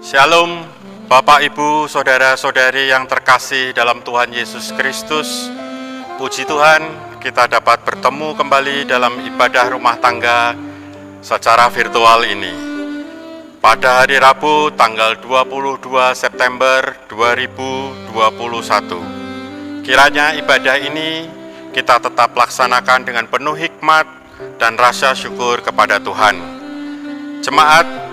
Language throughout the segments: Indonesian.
Shalom, Bapak, Ibu, Saudara-saudari yang terkasih dalam Tuhan Yesus Kristus. Puji Tuhan, kita dapat bertemu kembali dalam ibadah rumah tangga secara virtual ini. Pada hari Rabu, tanggal 22 September 2021. Kiranya ibadah ini kita tetap laksanakan dengan penuh hikmat dan rasa syukur kepada Tuhan. Jemaat,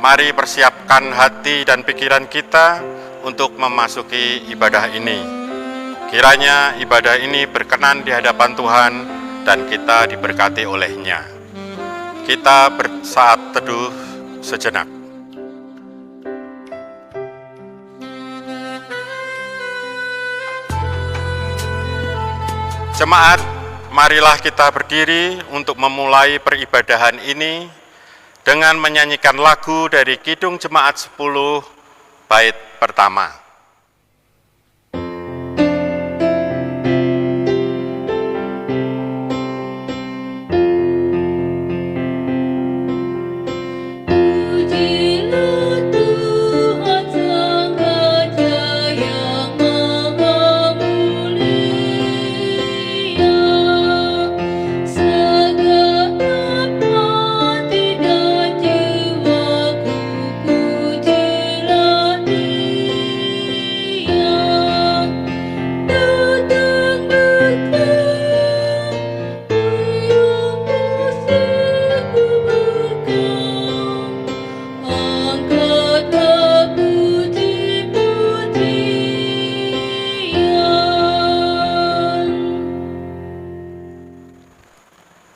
mari persiapkan hati dan pikiran kita untuk memasuki ibadah ini. Kiranya ibadah ini berkenan di hadapan Tuhan dan kita diberkati olehnya. Kita bersaat teduh sejenak. Jemaat, marilah kita berdiri untuk memulai peribadahan ini dengan menyanyikan lagu dari Kidung Jemaat 10 bait pertama.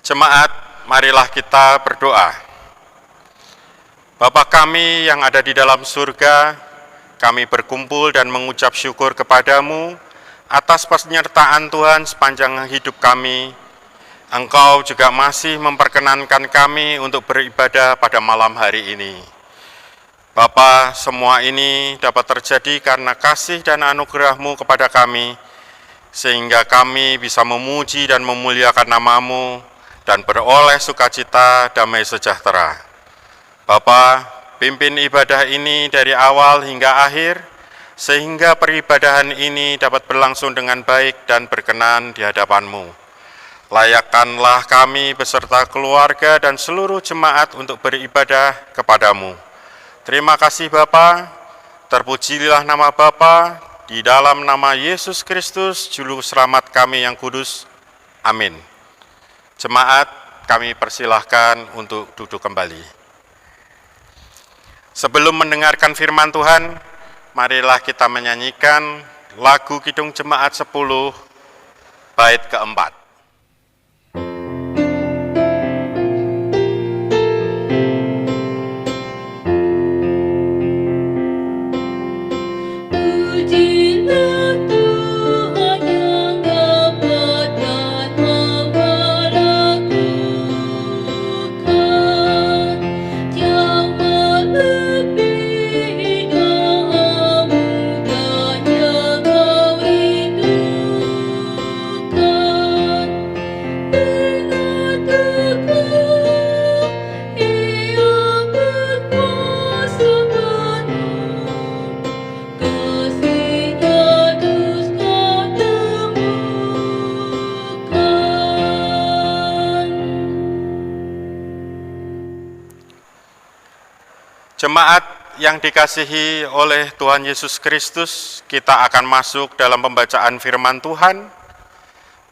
Jemaat, marilah kita berdoa. Bapa kami yang ada di dalam surga, kami berkumpul dan mengucap syukur kepadamu atas penyertaan Tuhan sepanjang hidup kami. Engkau juga masih memperkenankan kami untuk beribadah pada malam hari ini. Bapa, semua ini dapat terjadi karena kasih dan anugerah-Mu kepada kami, sehingga kami bisa memuji dan memuliakan nama-Mu, dan beroleh sukacita damai sejahtera. Bapa, pimpin ibadah ini dari awal hingga akhir, sehingga peribadahan ini dapat berlangsung dengan baik dan berkenan di hadapan-Mu. Layakkanlah kami beserta keluarga dan seluruh jemaat untuk beribadah kepadamu. Terima kasih Bapa, terpujilah nama Bapa, di dalam nama Yesus Kristus, Juru Selamat kami yang kudus. Amin. Jemaat, kami persilahkan untuk duduk kembali. Sebelum mendengarkan firman Tuhan, marilah kita menyanyikan lagu Kidung Jemaat 10, bait keempat. Jemaat yang dikasihi oleh Tuhan Yesus Kristus, kita akan masuk dalam pembacaan firman Tuhan.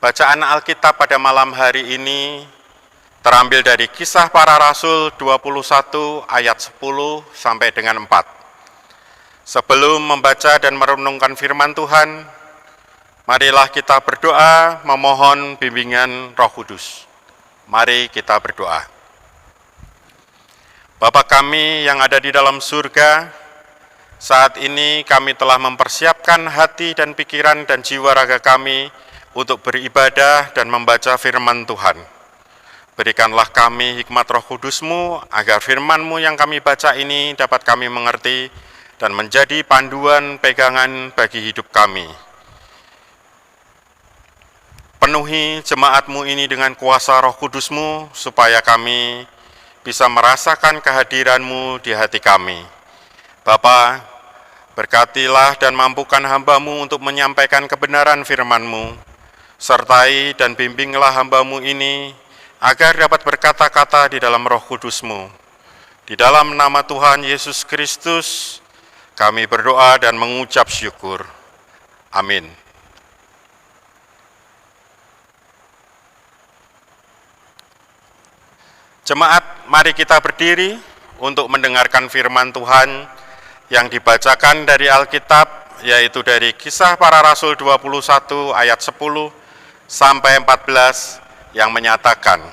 Bacaan Alkitab pada malam hari ini terambil dari Kisah Para Rasul 21 ayat 10 sampai dengan 4. Sebelum membaca dan merenungkan firman Tuhan, marilah kita berdoa memohon bimbingan Roh Kudus. Mari kita berdoa. Bapa kami yang ada di dalam surga, saat ini kami telah mempersiapkan hati dan pikiran dan jiwa raga kami untuk beribadah dan membaca firman Tuhan. Berikanlah kami hikmat Roh Kudus-Mu, agar firman-Mu yang kami baca ini dapat kami mengerti dan menjadi panduan pegangan bagi hidup kami. Penuhi jemaat-Mu ini dengan kuasa Roh Kudus-Mu, supaya kami bisa merasakan kehadiran-Mu di hati kami. Bapa, berkatilah dan mampukan hamba-Mu untuk menyampaikan kebenaran firman-Mu, sertai dan bimbinglah hamba-Mu ini, agar dapat berkata-kata di dalam Roh Kudus-Mu. Di dalam nama Tuhan Yesus Kristus, kami berdoa dan mengucap syukur. Amin. Jemaat, mari kita berdiri untuk mendengarkan firman Tuhan yang dibacakan dari Alkitab, yaitu dari Kisah Para Rasul 21 ayat 10 sampai 14 yang menyatakan,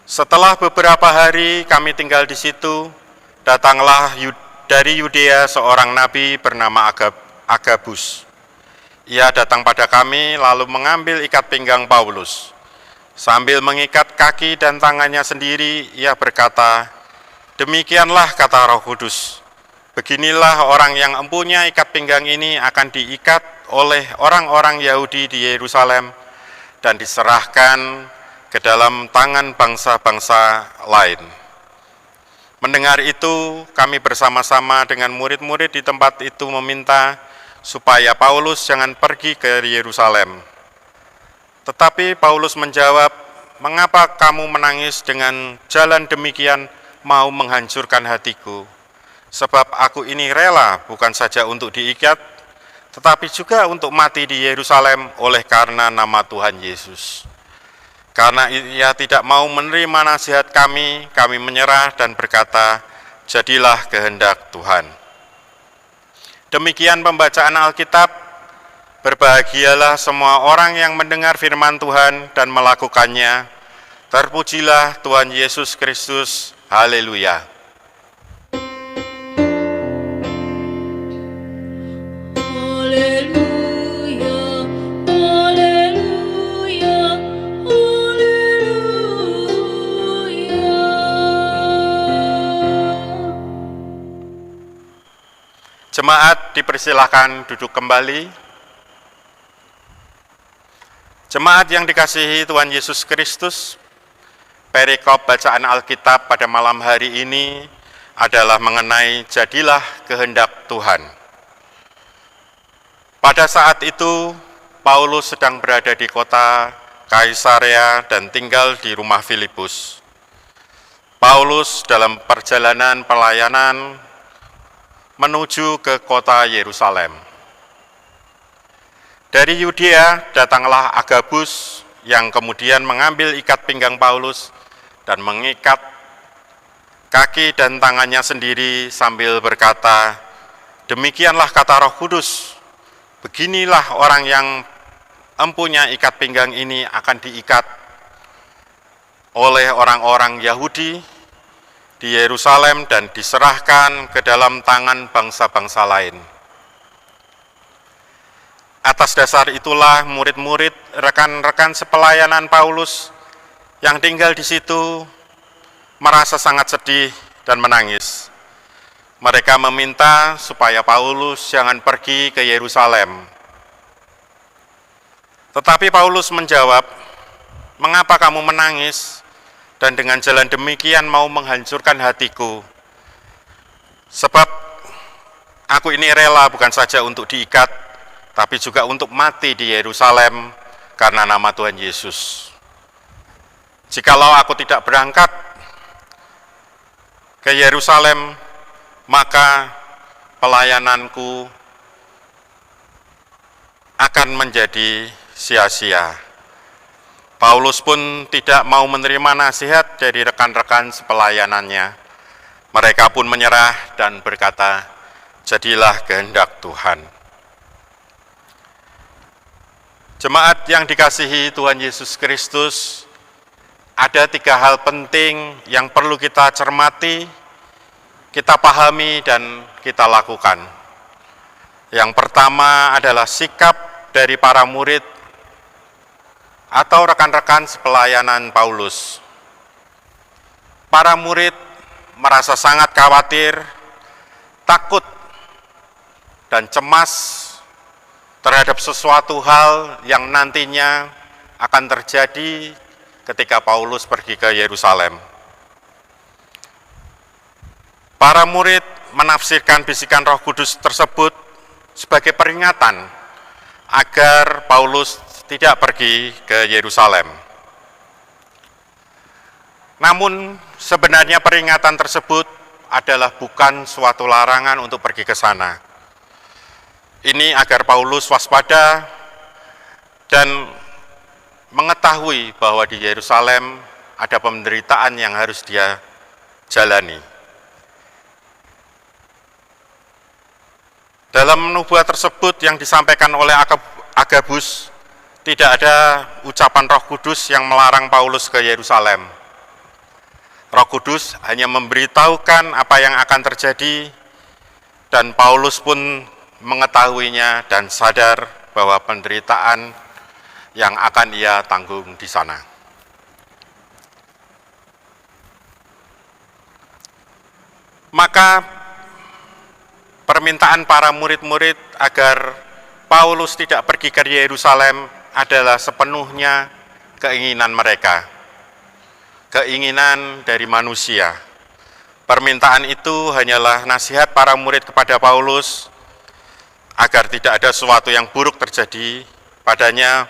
setelah beberapa hari kami tinggal di situ, datanglah dari Yudea seorang nabi bernama Agabus. Ia datang pada kami lalu mengambil ikat pinggang Paulus. Sambil mengikat kaki dan tangannya sendiri, ia berkata, demikianlah kata Roh Kudus, beginilah orang yang empunya ikat pinggang ini akan diikat oleh orang-orang Yahudi di Yerusalem dan diserahkan ke dalam tangan bangsa-bangsa lain. Mendengar itu, kami bersama-sama dengan murid-murid di tempat itu meminta supaya Paulus jangan pergi ke Yerusalem. Tetapi Paulus menjawab, mengapa kamu menangis dengan jalan demikian mau menghancurkan hatiku? Sebab aku ini rela bukan saja untuk diikat, tetapi juga untuk mati di Yerusalem oleh karena nama Tuhan Yesus. Karena ia tidak mau menerima nasihat kami menyerah dan berkata, jadilah kehendak Tuhan. Demikian pembacaan Alkitab. Berbahagialah semua orang yang mendengar firman Tuhan dan melakukannya. Terpujilah Tuhan Yesus Kristus. Haleluya. Jemaat dipersilakan duduk kembali. Jemaat yang dikasihi Tuhan Yesus Kristus, perikop bacaan Alkitab pada malam hari ini adalah mengenai jadilah kehendak Tuhan. Pada saat itu, Paulus sedang berada di kota Kaisarea dan tinggal di rumah Filipus. Paulus dalam perjalanan pelayanan menuju ke kota Yerusalem. Dari Yudea datanglah Agabus yang kemudian mengambil ikat pinggang Paulus dan mengikat kaki dan tangannya sendiri sambil berkata, demikianlah kata Roh Kudus, beginilah orang yang empunya ikat pinggang ini akan diikat oleh orang-orang Yahudi di Yerusalem dan diserahkan ke dalam tangan bangsa-bangsa lain. Atas dasar itulah murid-murid, rekan-rekan sepelayanan Paulus yang tinggal di situ merasa sangat sedih dan menangis. Mereka meminta supaya Paulus jangan pergi ke Yerusalem. Tetapi Paulus menjawab, mengapa kamu menangis dan dengan jalan demikian mau menghancurkan hatiku? Sebab aku ini rela bukan saja untuk diikat, tapi juga untuk mati di Yerusalem karena nama Tuhan Yesus. Jikalau aku tidak berangkat ke Yerusalem, maka pelayananku akan menjadi sia-sia. Paulus pun tidak mau menerima nasihat dari rekan-rekan sepelayanannya. Mereka pun menyerah dan berkata, jadilah kehendak Tuhan. Jemaat yang dikasihi Tuhan Yesus Kristus, ada 3 hal penting yang perlu kita cermati, kita pahami, dan kita lakukan. Yang pertama adalah sikap dari para murid atau rekan-rekan sepelayanan Paulus. Para murid merasa sangat khawatir, takut, dan cemas terhadap sesuatu hal yang nantinya akan terjadi ketika Paulus pergi ke Yerusalem. Para murid menafsirkan bisikan Roh Kudus tersebut sebagai peringatan agar Paulus tidak pergi ke Yerusalem. Namun sebenarnya peringatan tersebut adalah bukan suatu larangan untuk pergi ke sana. Ini agar Paulus waspada dan mengetahui bahwa di Yerusalem ada penderitaan yang harus dia jalani. Dalam nubuat tersebut yang disampaikan oleh Agabus, tidak ada ucapan Roh Kudus yang melarang Paulus ke Yerusalem. Roh Kudus hanya memberitahukan apa yang akan terjadi, dan Paulus pun mengetahuinya dan sadar bahwa penderitaan yang akan ia tanggung di sana. Maka permintaan para murid-murid agar Paulus tidak pergi ke Yerusalem adalah sepenuhnya keinginan mereka, keinginan dari manusia. Permintaan itu hanyalah nasihat para murid kepada Paulus agar tidak ada sesuatu yang buruk terjadi padanya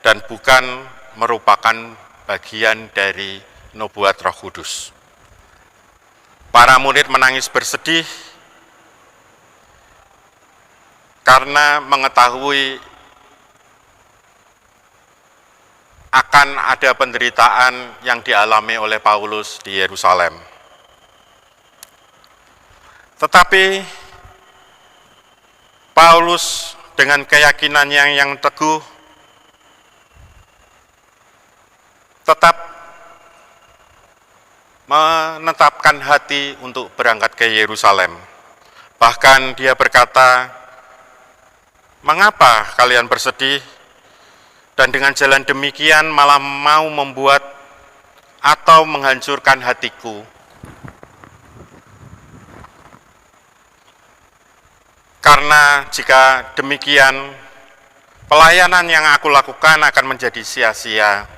dan bukan merupakan bagian dari nubuat Roh Kudus. Para murid menangis bersedih karena mengetahui akan ada penderitaan yang dialami oleh Paulus di Yerusalem. Tetapi Paulus dengan keyakinannya yang teguh tetap menetapkan hati untuk berangkat ke Yerusalem. Bahkan dia berkata, "Mengapa kalian bersedih? Dan dengan jalan demikian malah mau membuat atau menghancurkan hatiku. Karena jika demikian, pelayanan yang aku lakukan akan menjadi sia-sia.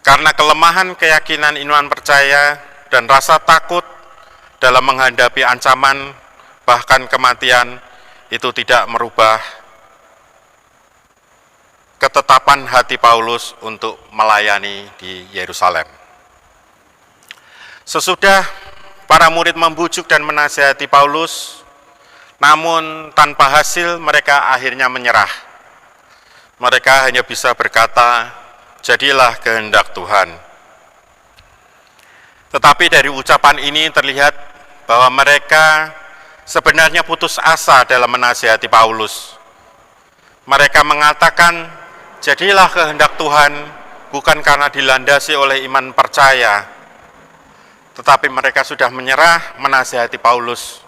Karena kelemahan keyakinan iman percaya dan rasa takut dalam menghadapi ancaman, bahkan kematian, itu tidak merubah ketetapan hati Paulus untuk melayani di Yerusalem." Sesudah para murid membujuk dan menasihati Paulus, namun tanpa hasil mereka akhirnya menyerah. Mereka hanya bisa berkata, "Jadilah kehendak Tuhan." Tetapi dari ucapan ini terlihat bahwa mereka sebenarnya putus asa dalam menasihati Paulus. Mereka mengatakan, "Jadilah kehendak Tuhan," bukan karena dilandasi oleh iman percaya, tetapi mereka sudah menyerah menasihati Paulus,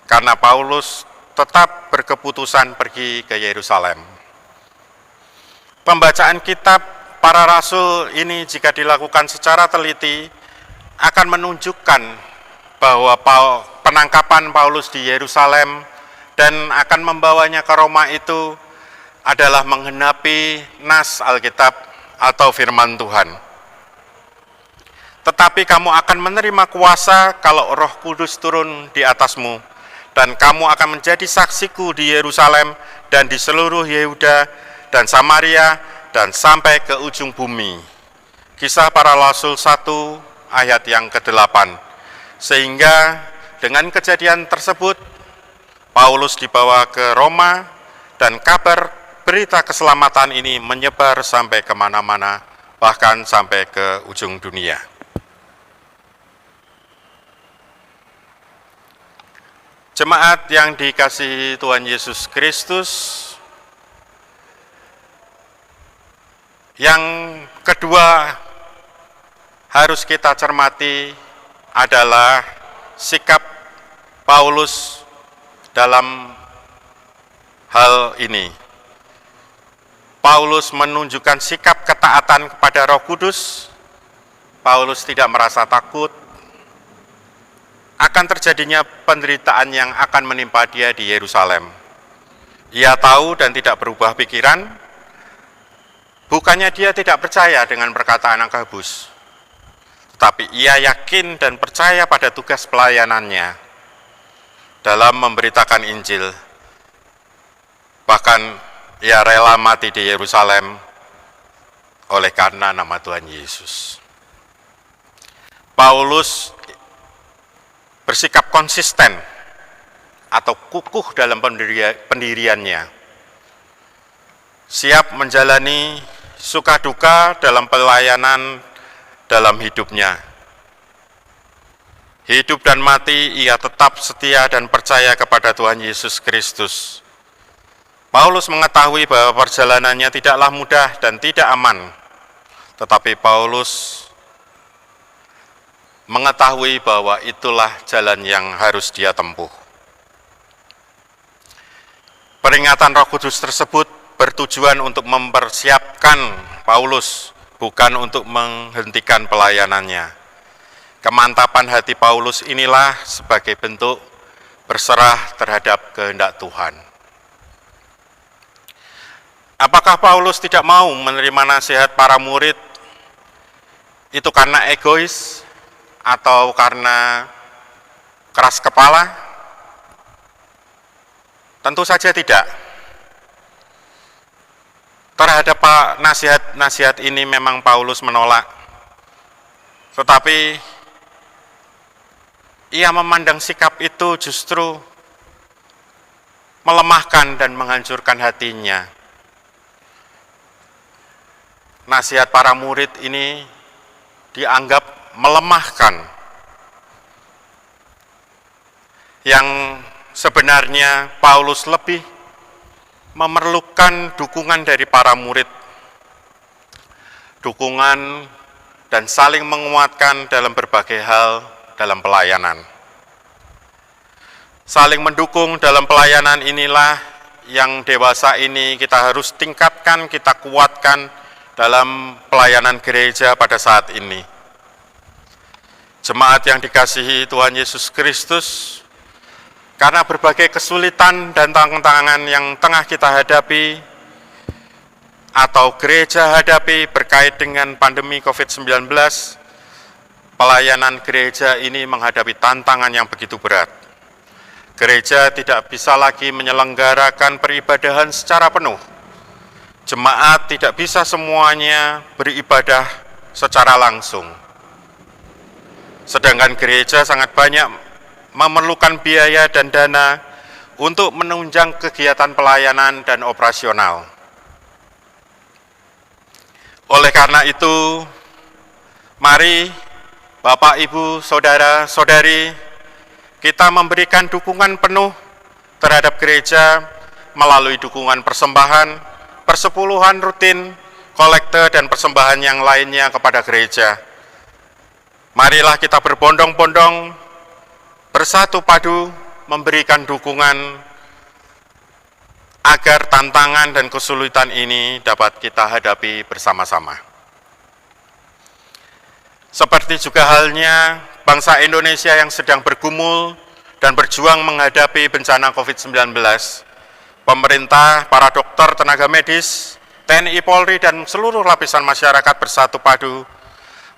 karena Paulus tetap berkeputusan pergi ke Yerusalem. Pembacaan kitab para rasul ini jika dilakukan secara teliti akan menunjukkan bahwa penangkapan Paulus di Yerusalem dan akan membawanya ke Roma itu adalah menggenapi nas Alkitab atau firman Tuhan. "Tetapi kamu akan menerima kuasa kalau Roh Kudus turun di atasmu, dan kamu akan menjadi saksiku di Yerusalem dan di seluruh Yehuda dan Samaria dan sampai ke ujung bumi." Kisah Para Rasul 1 ayat yang ke-8. Sehingga dengan kejadian tersebut, Paulus dibawa ke Roma dan kabar berita keselamatan ini menyebar sampai kemana-mana, bahkan sampai ke ujung dunia. Jemaat yang dikasihi Tuhan Yesus Kristus, yang kedua harus kita cermati adalah sikap Paulus dalam hal ini. Paulus menunjukkan sikap ketaatan kepada Roh Kudus. Paulus tidak merasa takut akan terjadinya penderitaan yang akan menimpa dia di Yerusalem. Ia tahu dan tidak berubah pikiran. Bukannya dia tidak percaya dengan perkataan Agabus, tetapi ia yakin dan percaya pada tugas pelayanannya. dalam memberitakan Injil. Bahkan ia rela mati di Yerusalem oleh karena nama Tuhan Yesus. Paulus bersikap konsisten atau kukuh dalam pendiriannya, siap menjalani suka duka dalam pelayanan dalam hidupnya. Hidup dan mati ia tetap setia dan percaya kepada Tuhan Yesus Kristus. Paulus mengetahui bahwa perjalanannya tidaklah mudah dan tidak aman, tetapi Paulus mengetahui bahwa itulah jalan yang harus dia tempuh. Peringatan Roh Kudus tersebut bertujuan untuk mempersiapkan Paulus, bukan untuk menghentikan pelayanannya. Kemantapan hati Paulus inilah sebagai bentuk berserah terhadap kehendak Tuhan. Apakah Paulus tidak mau menerima nasihat para murid itu karena egois atau karena keras kepala? Tentu saja tidak. Terhadap nasihat-nasihat ini memang Paulus menolak. Tetapi ia memandang sikap itu justru melemahkan dan menghancurkan hatinya. Nasihat para murid ini dianggap melemahkan. Yang sebenarnya Paulus lebih memerlukan dukungan dari para murid. Dukungan dan saling menguatkan dalam berbagai hal dalam pelayanan. Saling mendukung dalam pelayanan inilah yang dewasa ini kita harus tingkatkan, kita kuatkan dalam pelayanan gereja pada saat ini. Jemaat yang dikasihi Tuhan Yesus Kristus, karena berbagai kesulitan dan tantangan yang tengah kita hadapi atau gereja hadapi berkait dengan pandemi COVID-19, pelayanan gereja ini menghadapi tantangan yang begitu berat. Gereja tidak bisa lagi menyelenggarakan peribadahan secara penuh. Jemaat tidak bisa semuanya beribadah secara langsung. Sedangkan gereja sangat banyak memerlukan biaya dan dana untuk menunjang kegiatan pelayanan dan operasional. Oleh karena itu, mari Bapak, Ibu, Saudara, Saudari, kita memberikan dukungan penuh terhadap gereja melalui dukungan persembahan, persepuluhan rutin, kolekte, dan persembahan yang lainnya kepada gereja. Marilah kita berbondong-bondong, bersatu padu, memberikan dukungan agar tantangan dan kesulitan ini dapat kita hadapi bersama-sama. Seperti juga halnya bangsa Indonesia yang sedang bergumul dan berjuang menghadapi bencana COVID-19, pemerintah, para dokter, tenaga medis, TNI, Polri, dan seluruh lapisan masyarakat bersatu padu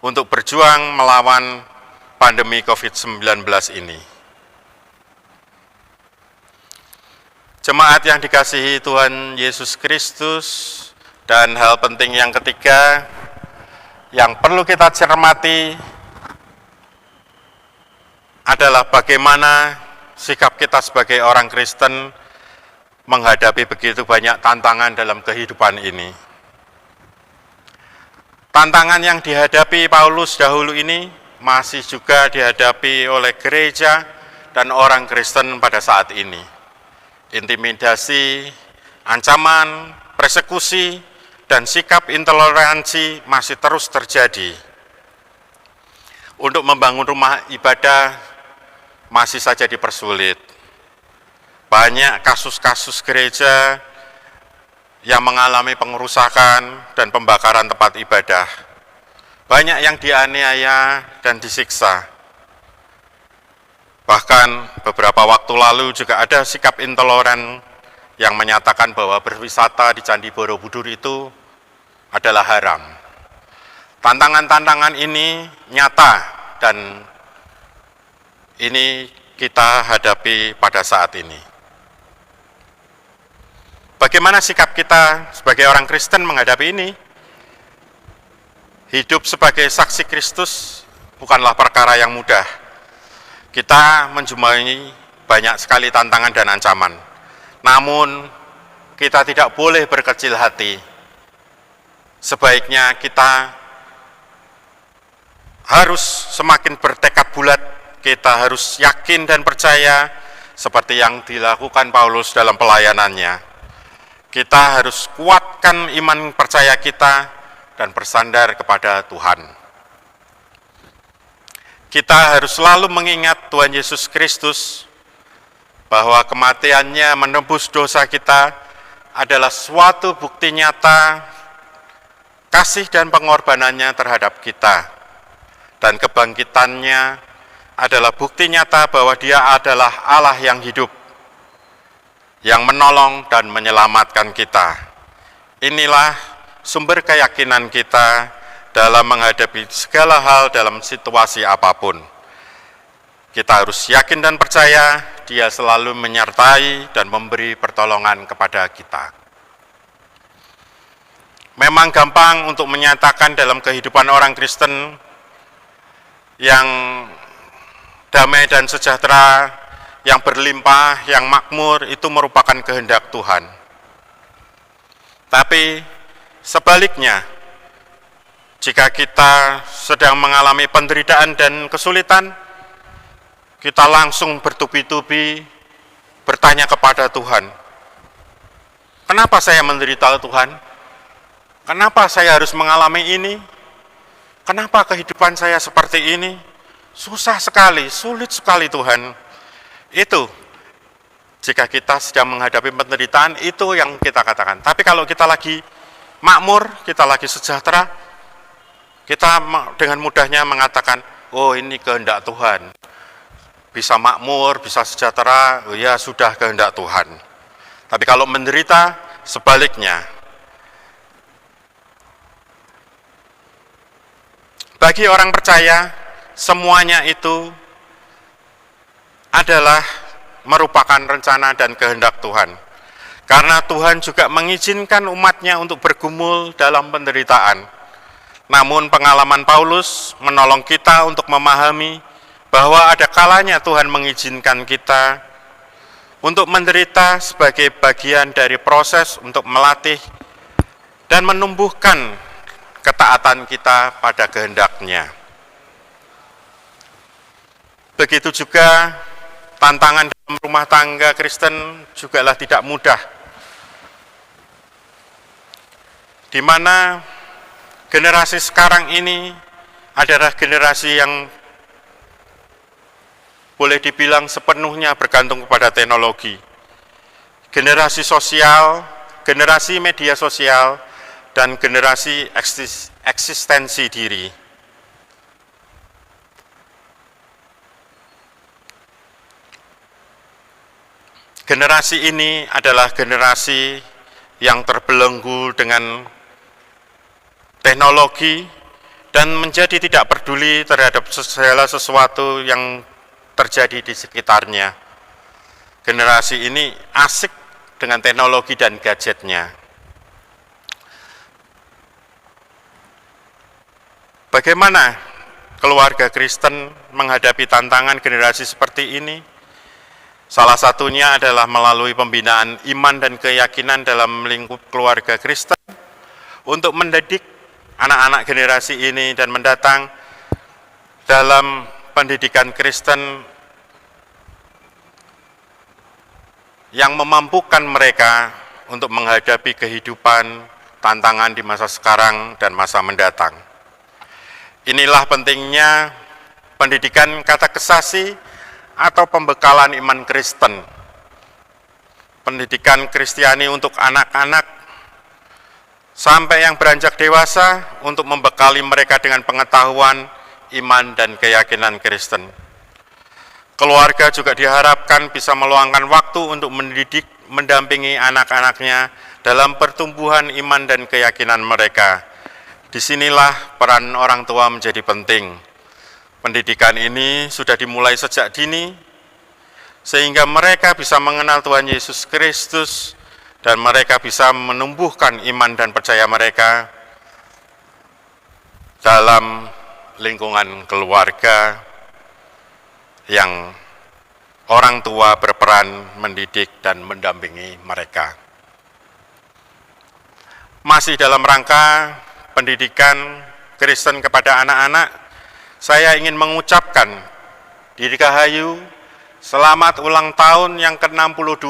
untuk berjuang melawan pandemi COVID-19 ini. Jemaat yang dikasihi Tuhan Yesus Kristus, dan hal penting yang ketiga yang perlu kita cermati adalah bagaimana sikap kita sebagai orang Kristen menghadapi begitu banyak tantangan dalam kehidupan ini. Tantangan yang dihadapi Paulus dahulu ini masih juga dihadapi oleh gereja dan orang Kristen pada saat ini. Intimidasi, ancaman, persekusi, dan sikap intoleransi masih terus terjadi. Untuk membangun rumah ibadah masih saja dipersulit. Banyak kasus-kasus gereja yang mengalami pengerusakan dan pembakaran tempat ibadah. Banyak yang dianiaya dan disiksa. Bahkan beberapa waktu lalu juga ada sikap intoleran yang menyatakan bahwa berwisata di Candi Borobudur itu adalah haram. Tantangan-tantangan ini nyata dan ini kita hadapi pada saat ini. Bagaimana sikap kita sebagai orang Kristen menghadapi ini? Hidup sebagai saksi Kristus bukanlah perkara yang mudah. Kita menjumpai banyak sekali tantangan dan ancaman. Namun, kita tidak boleh berkecil hati. Sebaiknya kita harus semakin bertekad bulat, kita harus yakin dan percaya seperti yang dilakukan Paulus dalam pelayanannya. Kita harus kuatkan iman percaya kita dan bersandar kepada Tuhan. Kita harus selalu mengingat Tuhan Yesus Kristus bahwa kematiannya menebus dosa kita adalah suatu bukti nyata kasih dan pengorbanannya terhadap kita. Dan kebangkitannya adalah bukti nyata bahwa Dia adalah Allah yang hidup, yang menolong dan menyelamatkan kita. Inilah sumber keyakinan kita dalam menghadapi segala hal dalam situasi apapun. Kita harus yakin dan percaya Dia selalu menyertai dan memberi pertolongan kepada kita. Memang gampang untuk menyatakan dalam kehidupan orang Kristen yang damai dan sejahtera, yang berlimpah, yang makmur, itu merupakan kehendak Tuhan. Tapi sebaliknya, jika kita sedang mengalami penderitaan dan kesulitan, kita langsung bertubi-tubi bertanya kepada Tuhan, kenapa saya menderita Tuhan? Kenapa saya harus mengalami ini? Kenapa kehidupan saya seperti ini? Susah sekali, sulit sekali Tuhan. Itu, jika kita sedang menghadapi penderitaan, itu yang kita katakan. Tapi kalau kita lagi makmur, kita lagi sejahtera, kita dengan mudahnya mengatakan, oh ini kehendak Tuhan. Bisa makmur, bisa sejahtera, oh ya sudah kehendak Tuhan. Tapi kalau menderita, sebaliknya. Bagi orang percaya, semuanya itu adalah merupakan rencana dan kehendak Tuhan. Karena Tuhan juga mengizinkan umatnya untuk bergumul dalam penderitaan. Namun pengalaman Paulus menolong kita untuk memahami bahwa ada kalanya Tuhan mengizinkan kita untuk menderita sebagai bagian dari proses untuk melatih dan menumbuhkan ketaatan kita pada kehendak-Nya. Begitu juga tantangan dalam rumah tangga Kristen jugalah tidak mudah, di mana generasi sekarang ini adalah generasi yang boleh dibilang sepenuhnya bergantung kepada teknologi. Generasi sosial, generasi media sosial, dan generasi eksistensi diri. Generasi ini adalah generasi yang terbelenggu dengan teknologi dan menjadi tidak peduli terhadap segala sesuatu yang terjadi di sekitarnya. Generasi ini asik dengan teknologi dan gadgetnya. Bagaimana keluarga Kristen menghadapi tantangan generasi seperti ini? Salah satunya adalah melalui pembinaan iman dan keyakinan dalam lingkup keluarga Kristen untuk mendidik anak-anak generasi ini dan mendatang dalam pendidikan Kristen yang memampukan mereka untuk menghadapi kehidupan, tantangan di masa sekarang dan masa mendatang. Inilah pentingnya pendidikan katekesasi atau pembekalan iman Kristen. Pendidikan Kristiani untuk anak-anak sampai yang beranjak dewasa untuk membekali mereka dengan pengetahuan, iman, dan keyakinan Kristen. Keluarga juga diharapkan bisa meluangkan waktu untuk mendidik, mendampingi anak-anaknya dalam pertumbuhan iman dan keyakinan mereka. Disinilah peran orang tua menjadi penting. Pendidikan ini sudah dimulai sejak dini, sehingga mereka bisa mengenal Tuhan Yesus Kristus dan mereka bisa menumbuhkan iman dan percaya mereka dalam lingkungan keluarga yang orang tua berperan mendidik dan mendampingi mereka. Masih dalam rangka pendidikan Kristen kepada anak-anak, saya ingin mengucapkan Dirgahayu selamat ulang tahun yang ke-62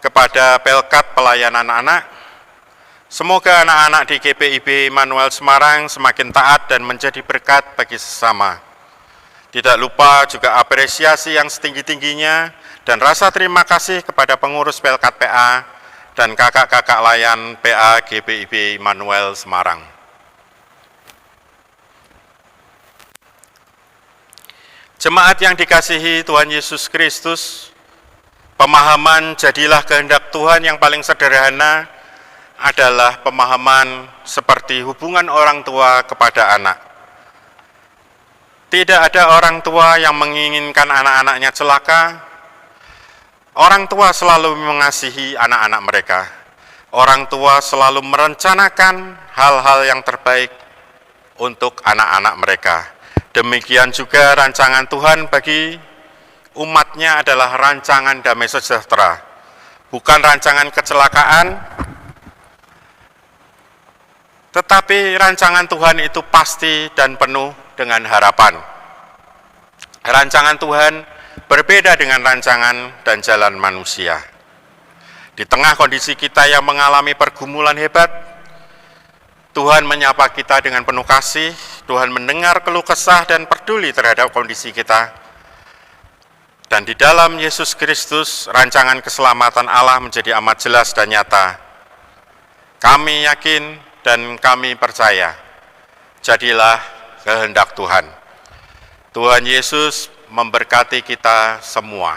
kepada Pelkat Pelayanan Anak. Semoga anak-anak di GPIB Immanuel Semarang semakin taat dan menjadi berkat bagi sesama. Tidak lupa juga apresiasi yang setinggi-tingginya dan rasa terima kasih kepada pengurus Pelkat PA dan kakak-kakak layan PA GPIB Immanuel Semarang. Jemaat yang dikasihi Tuhan Yesus Kristus, pemahaman jadilah kehendak Tuhan yang paling sederhana adalah pemahaman seperti hubungan orang tua kepada anak. Tidak ada orang tua yang menginginkan anak-anaknya celaka. Orang tua selalu mengasihi anak-anak mereka. Orang tua selalu merencanakan hal-hal yang terbaik untuk anak-anak mereka. Demikian juga rancangan Tuhan bagi umatnya adalah rancangan damai sejahtera, bukan rancangan kecelakaan, tetapi rancangan Tuhan itu pasti dan penuh dengan harapan. Rancangan Tuhan berbeda dengan rancangan dan jalan manusia. Di tengah kondisi kita yang mengalami pergumulan hebat, Tuhan menyapa kita dengan penuh kasih. Tuhan mendengar keluh kesah dan peduli terhadap kondisi kita. Dan di dalam Yesus Kristus, rancangan keselamatan Allah menjadi amat jelas dan nyata. Kami yakin dan kami percaya, jadilah kehendak Tuhan. Tuhan Yesus memberkati kita semua.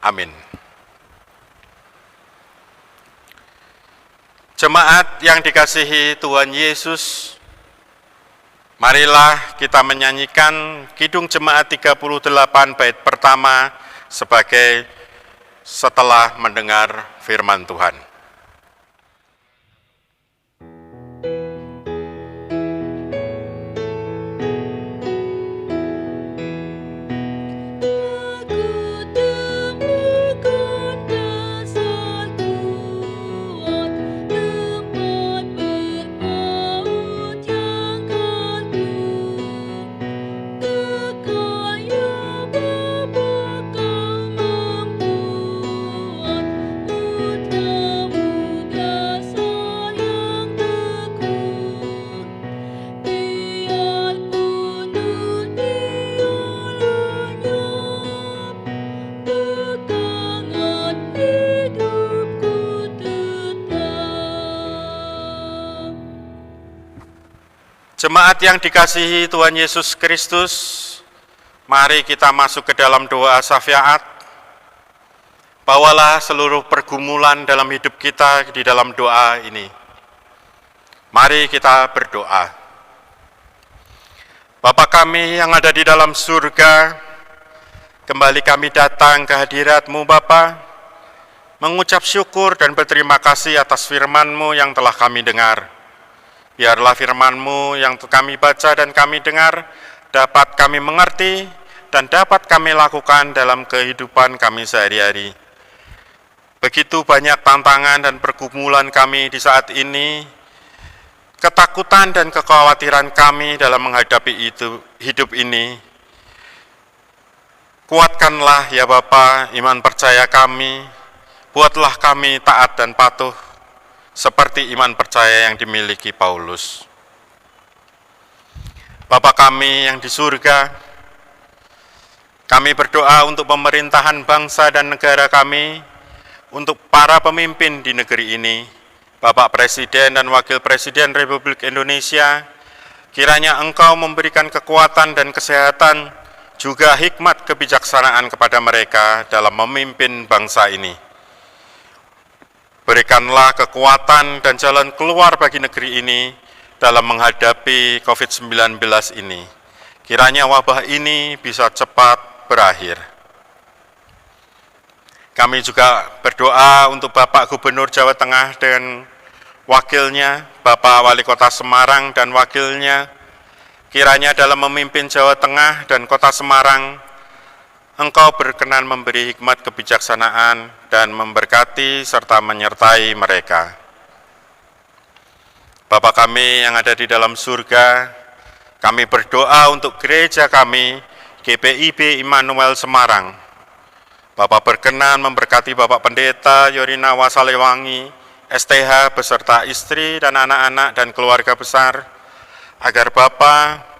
Amin. Jemaat yang dikasihi Tuhan Yesus, marilah kita menyanyikan Kidung Jemaat 38 bait pertama sebagai setelah mendengar firman Tuhan. Jemaat yang dikasihi Tuhan Yesus Kristus, mari kita masuk ke dalam doa syafaat. Bawalah seluruh pergumulan dalam hidup kita di dalam doa ini. Mari kita berdoa. Bapa kami yang ada di dalam surga, kembali kami datang ke hadirat-Mu Bapa, mengucap syukur dan berterima kasih atas firman-Mu yang telah kami dengar. Biarlah firman-Mu yang kami baca dan kami dengar dapat kami mengerti dan dapat kami lakukan dalam kehidupan kami sehari-hari. Begitu banyak tantangan dan pergumulan kami di saat ini, ketakutan dan kekhawatiran kami dalam menghadapi hidup ini. Kuatkanlah ya Bapa iman percaya kami, buatlah kami taat dan patuh, seperti iman percaya yang dimiliki Paulus. Bapa kami yang di surga, kami berdoa untuk pemerintahan bangsa dan negara kami, untuk para pemimpin di negeri ini, Bapak Presiden dan Wakil Presiden Republik Indonesia, kiranya Engkau memberikan kekuatan dan kesehatan, juga hikmat kebijaksanaan kepada mereka dalam memimpin bangsa ini. Berikanlah kekuatan dan jalan keluar bagi negeri ini dalam menghadapi COVID-19 ini. Kiranya wabah ini bisa cepat berakhir. Kami juga berdoa untuk Bapak Gubernur Jawa Tengah dan wakilnya, Bapak Wali Kota Semarang dan wakilnya, kiranya dalam memimpin Jawa Tengah dan Kota Semarang, Engkau berkenan memberi hikmat kebijaksanaan dan memberkati serta menyertai mereka. Bapa kami yang ada di dalam surga, kami berdoa untuk gereja kami, GPIB Immanuel Semarang. Bapak berkenan memberkati Bapak Pendeta Yorina Wasalewangi, STH beserta istri dan anak-anak dan keluarga besar, agar Bapak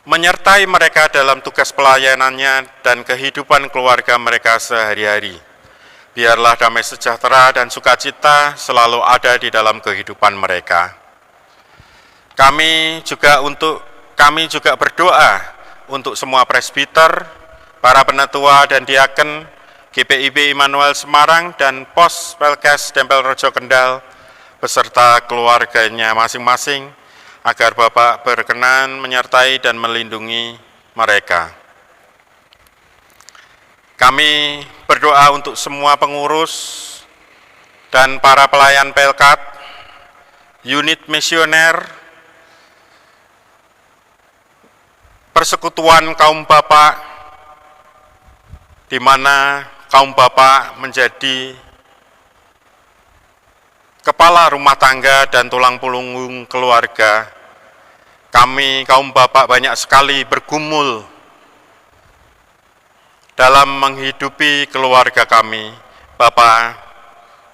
menyertai mereka dalam tugas pelayanannya dan kehidupan keluarga mereka sehari-hari. Biarlah damai sejahtera dan sukacita selalu ada di dalam kehidupan mereka. Kami juga berdoa untuk semua presbiter, para penatua dan diaken GPIB Immanuel Semarang dan Pos Pelkes Dempel Rejo Kendal beserta keluarganya masing-masing, agar Bapak berkenan menyertai dan melindungi mereka. Kami berdoa untuk semua pengurus dan para pelayan Pelkat, unit misioner, persekutuan kaum Bapak, di mana kaum Bapak menjadi kepala rumah tangga dan tulang punggung keluarga. Kami kaum Bapak banyak sekali bergumul dalam menghidupi keluarga kami. Bapak,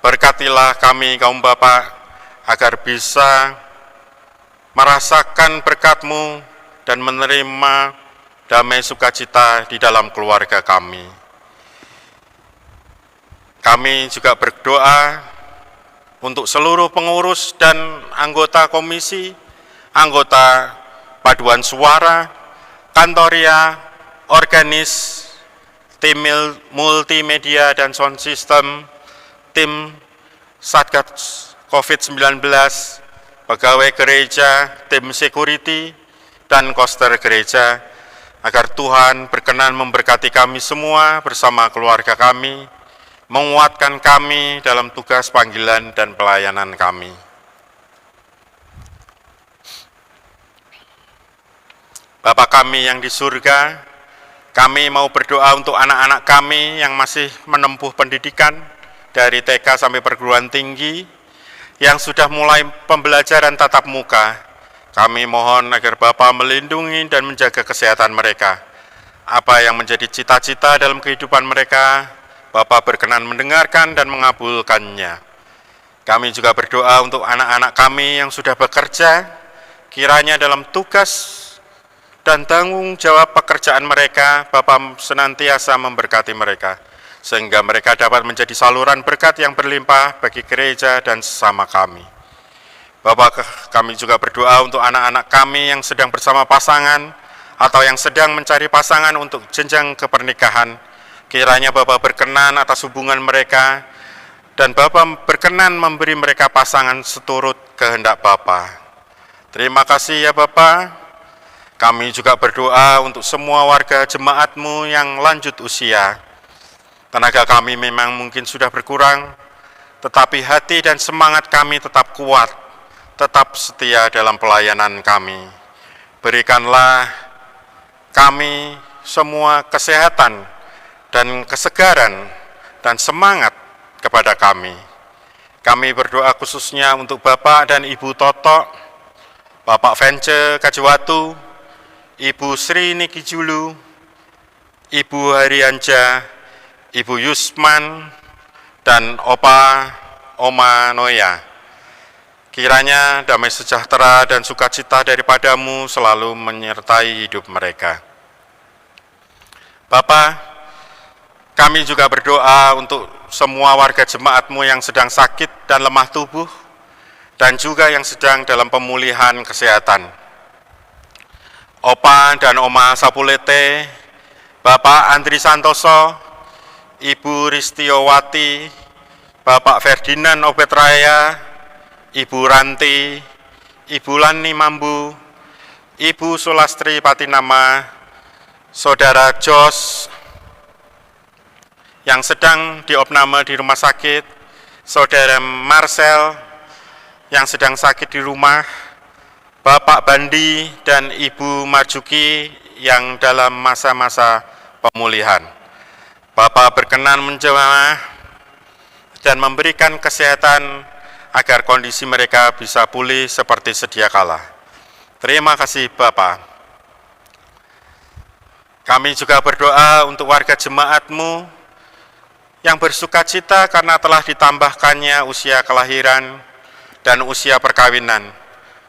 berkatilah kami kaum Bapak agar bisa merasakan berkat-Mu dan menerima damai sukacita di dalam keluarga kami. Kami juga berdoa untuk seluruh pengurus dan anggota komisi, anggota paduan suara, kantoria, organis, tim multimedia dan sound system, tim Satgas COVID-19, pegawai gereja, tim security, dan koster gereja, agar Tuhan berkenan memberkati kami semua bersama keluarga kami, menguatkan kami dalam tugas panggilan dan pelayanan kami. Bapa kami yang di surga, kami mau berdoa untuk anak-anak kami yang masih menempuh pendidikan dari TK sampai perguruan tinggi, yang sudah mulai pembelajaran tatap muka. Kami mohon agar Bapa melindungi dan menjaga kesehatan mereka. Apa yang menjadi cita-cita dalam kehidupan mereka, Bapak berkenan mendengarkan dan mengabulkannya. Kami juga berdoa untuk anak-anak kami yang sudah bekerja, kiranya dalam tugas dan tanggung jawab pekerjaan mereka, Bapak senantiasa memberkati mereka, sehingga mereka dapat menjadi saluran berkat yang berlimpah bagi gereja dan sesama kami. Bapak, kami juga berdoa untuk anak-anak kami yang sedang bersama pasangan, atau yang sedang mencari pasangan untuk jenjang kepernikahan. Kiranya Bapak berkenan atas hubungan mereka, dan Bapak berkenan memberi mereka pasangan seturut kehendak Bapak. Terima kasih ya Bapak. Kami juga berdoa untuk semua warga jemaat-Mu yang lanjut usia. Tenaga kami memang mungkin sudah berkurang, tetapi hati dan semangat kami tetap kuat, tetap setia dalam pelayanan kami. Berikanlah kami semua kesehatan dan kesegaran dan semangat kepada kami. Kami berdoa khususnya untuk Bapak dan Ibu Toto, Bapak Vence Kajewatu, Ibu Sri Niki Julu, Ibu Harianja, Ibu Yusman, dan Oma Noya. Kiranya damai sejahtera dan sukacita daripada-Mu selalu menyertai hidup mereka. Bapak, kami juga berdoa untuk semua warga jemaat-Mu yang sedang sakit dan lemah tubuh, dan juga yang sedang dalam pemulihan kesehatan. Opa dan Oma Sapulete, Bapak Andri Santoso, Ibu Ristiowati, Bapak Ferdinand Obetraya, Ibu Ranti, Ibu Lani Mambu, Ibu Sulastri Patinama, Saudara Jos, yang sedang diopname di rumah sakit, Saudara Marcel yang sedang sakit di rumah, Bapak Bandi dan Ibu Marjuki yang dalam masa-masa pemulihan. Bapak berkenan menjamah dan memberikan kesehatan agar kondisi mereka bisa pulih seperti sedia kala. Terima kasih Bapak. Kami juga berdoa untuk warga jemaat-Mu yang bersuka cita karena telah ditambahkannya usia kelahiran dan usia perkawinan.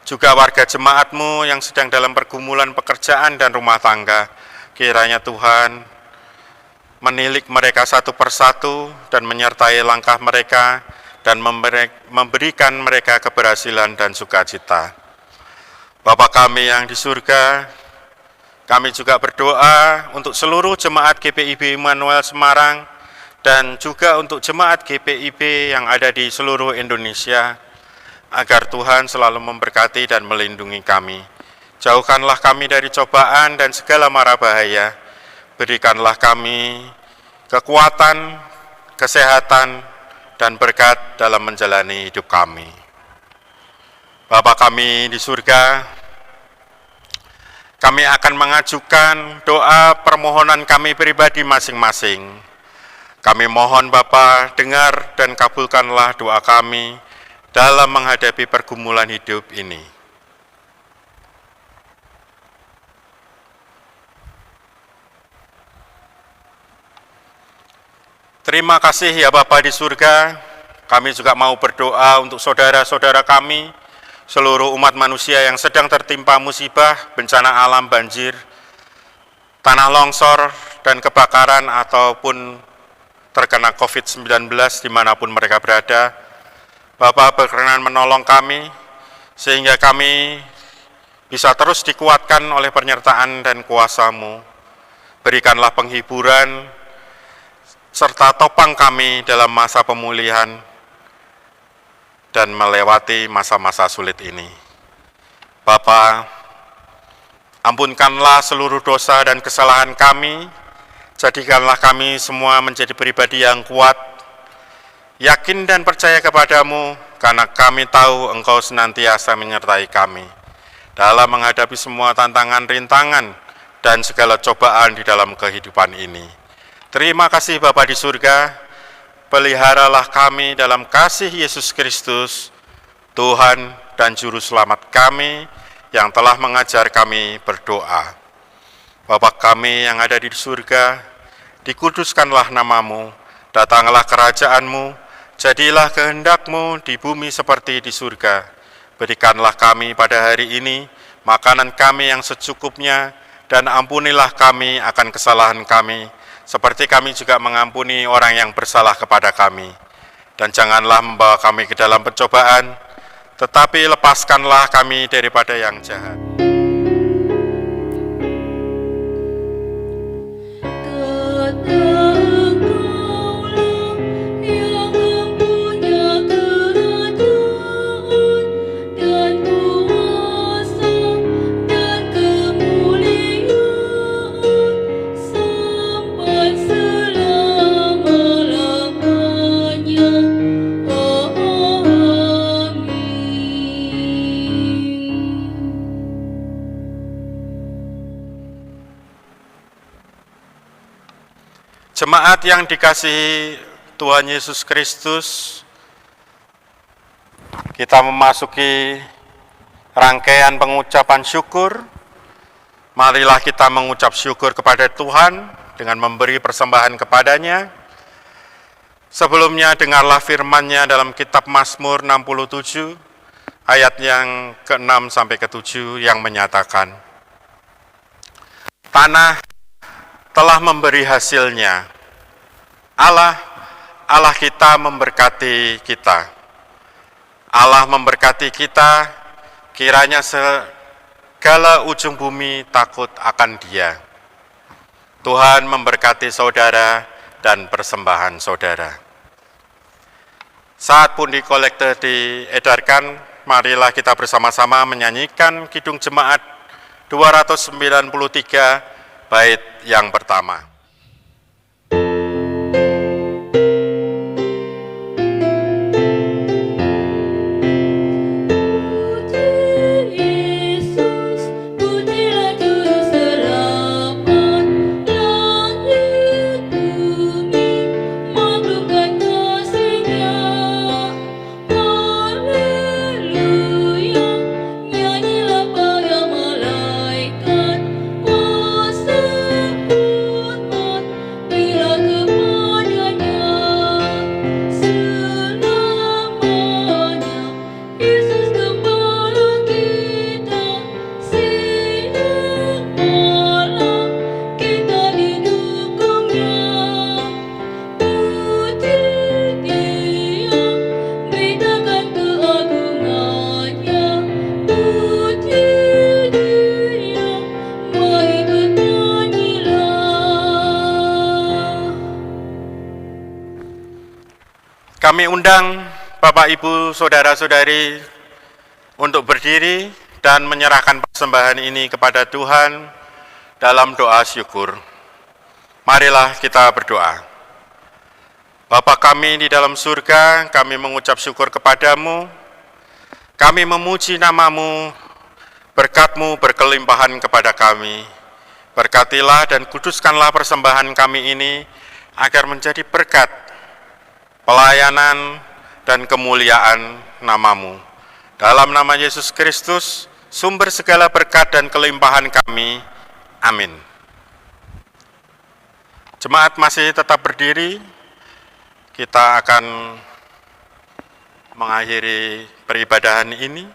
Juga warga jemaat-Mu yang sedang dalam pergumulan pekerjaan dan rumah tangga. Kiranya Tuhan menilik mereka satu persatu dan menyertai langkah mereka dan memberikan mereka keberhasilan dan sukacita. Bapa kami yang di surga, kami juga berdoa untuk seluruh jemaat GPIB Immanuel Semarang dan juga untuk jemaat GPIB yang ada di seluruh Indonesia, agar Tuhan selalu memberkati dan melindungi kami. Jauhkanlah kami dari cobaan dan segala mara bahaya. Berikanlah kami kekuatan, kesehatan, dan berkat dalam menjalani hidup kami. Bapa kami di surga, kami akan mengajukan doa permohonan kami pribadi masing-masing. Kami mohon Bapa, dengar dan kabulkanlah doa kami dalam menghadapi pergumulan hidup ini. Terima kasih ya Bapa di surga, kami juga mau berdoa untuk saudara-saudara kami, seluruh umat manusia yang sedang tertimpa musibah, bencana alam, banjir, tanah longsor, dan kebakaran ataupun terkena COVID-19 dimanapun mereka berada. Bapak berkenan menolong kami, sehingga kami bisa terus dikuatkan oleh penyertaan dan kuasa-Mu. Berikanlah penghiburan, serta topang kami dalam masa pemulihan, dan melewati masa-masa sulit ini. Bapa, ampunkanlah seluruh dosa dan kesalahan kami, jadikanlah kami semua menjadi pribadi yang kuat, yakin dan percaya kepadamu, karena kami tahu Engkau senantiasa menyertai kami dalam menghadapi semua tantangan, rintangan, dan segala cobaan di dalam kehidupan ini. Terima kasih Bapa di surga, peliharalah kami dalam kasih Yesus Kristus, Tuhan dan Juru Selamat kami, yang telah mengajar kami berdoa. Bapa kami yang ada di surga, dikuduskanlah namamu, datanglah kerajaan-Mu, jadilah kehendak-Mu di bumi seperti di surga. Berikanlah kami pada hari ini makanan kami yang secukupnya, dan ampunilah kami akan kesalahan kami, seperti kami juga mengampuni orang yang bersalah kepada kami. Dan janganlah membawa kami ke dalam pencobaan, tetapi lepaskanlah kami daripada yang jahat. Jemaat yang dikasihi Tuhan Yesus Kristus, kita memasuki rangkaian pengucapan syukur. Marilah kita mengucap syukur kepada Tuhan dengan memberi persembahan kepadanya. Sebelumnya dengarlah firman-Nya dalam kitab Mazmur 67 ayat yang ke-6 sampai ke-7 yang menyatakan, tanah telah memberi hasilnya. Allah kita memberkati kita. Allah memberkati kita, kiranya segala ujung bumi takut akan Dia. Tuhan memberkati saudara dan persembahan saudara. Saat pundi kolekte diedarkan, marilah kita bersama-sama menyanyikan Kidung Jemaat 293 bait yang pertama. Kami undang Bapak, Ibu, Saudara-saudari untuk berdiri dan menyerahkan persembahan ini kepada Tuhan dalam doa syukur. Marilah kita berdoa. Bapa kami di dalam surga, kami mengucap syukur kepadamu. Kami memuji namamu, berkat-Mu berkelimpahan kepada kami. Berkatilah dan kuduskanlah persembahan kami ini agar menjadi berkat, pelayanan, dan kemuliaan namamu. Dalam nama Yesus Kristus, sumber segala berkat dan kelimpahan kami. Amin. Jemaat masih tetap berdiri. Kita akan mengakhiri peribadahan ini.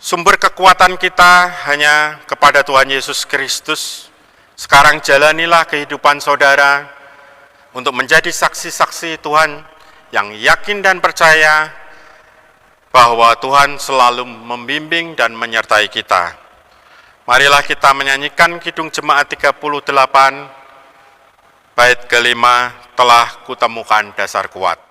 Sumber kekuatan kita hanya kepada Tuhan Yesus Kristus. Sekarang jalanilah kehidupan saudara untuk menjadi saksi-saksi Tuhan yang yakin dan percaya bahwa Tuhan selalu membimbing dan menyertai kita. Marilah kita menyanyikan Kidung Jemaat 38, bait kelima, telah kutemukan dasar kuat.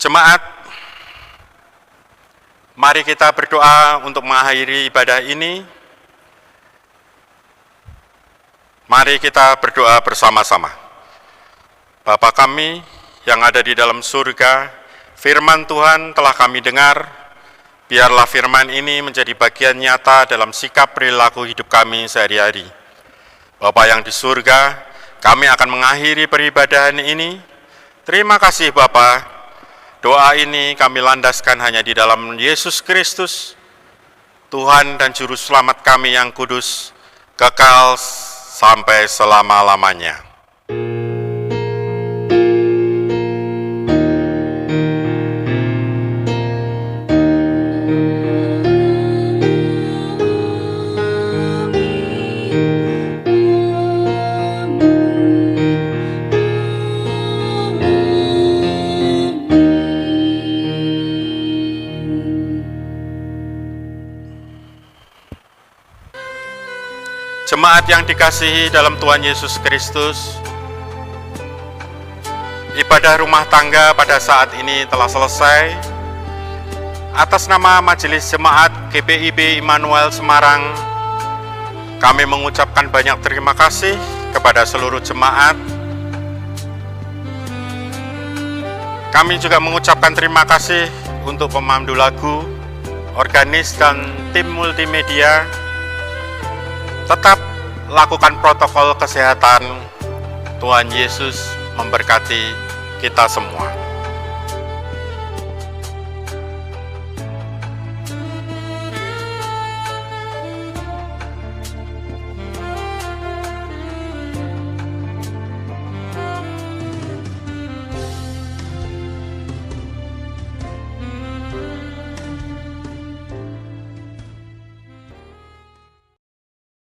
Jemaat, mari kita berdoa untuk mengakhiri ibadah ini. Mari kita berdoa bersama-sama. Bapa kami yang ada di dalam surga, firman Tuhan telah kami dengar. Biarlah firman ini menjadi bagian nyata dalam sikap perilaku hidup kami sehari-hari. Bapa yang di surga, kami akan mengakhiri peribadahan ini. Terima kasih Bapa. Doa ini kami landaskan hanya di dalam Yesus Kristus, Tuhan dan Juru Selamat kami yang kudus, kekal sampai selama-lamanya. Jemaat yang dikasihi dalam Tuhan Yesus Kristus, ibadah rumah tangga pada saat ini telah selesai. Atas nama Majelis Jemaat GPIB Immanuel Semarang, kami mengucapkan banyak terima kasih kepada seluruh jemaat. Kami juga mengucapkan terima kasih untuk pemandu lagu, organis, dan tim multimedia. Tetap lakukan protokol kesehatan. Tuhan Yesus memberkati kita semua.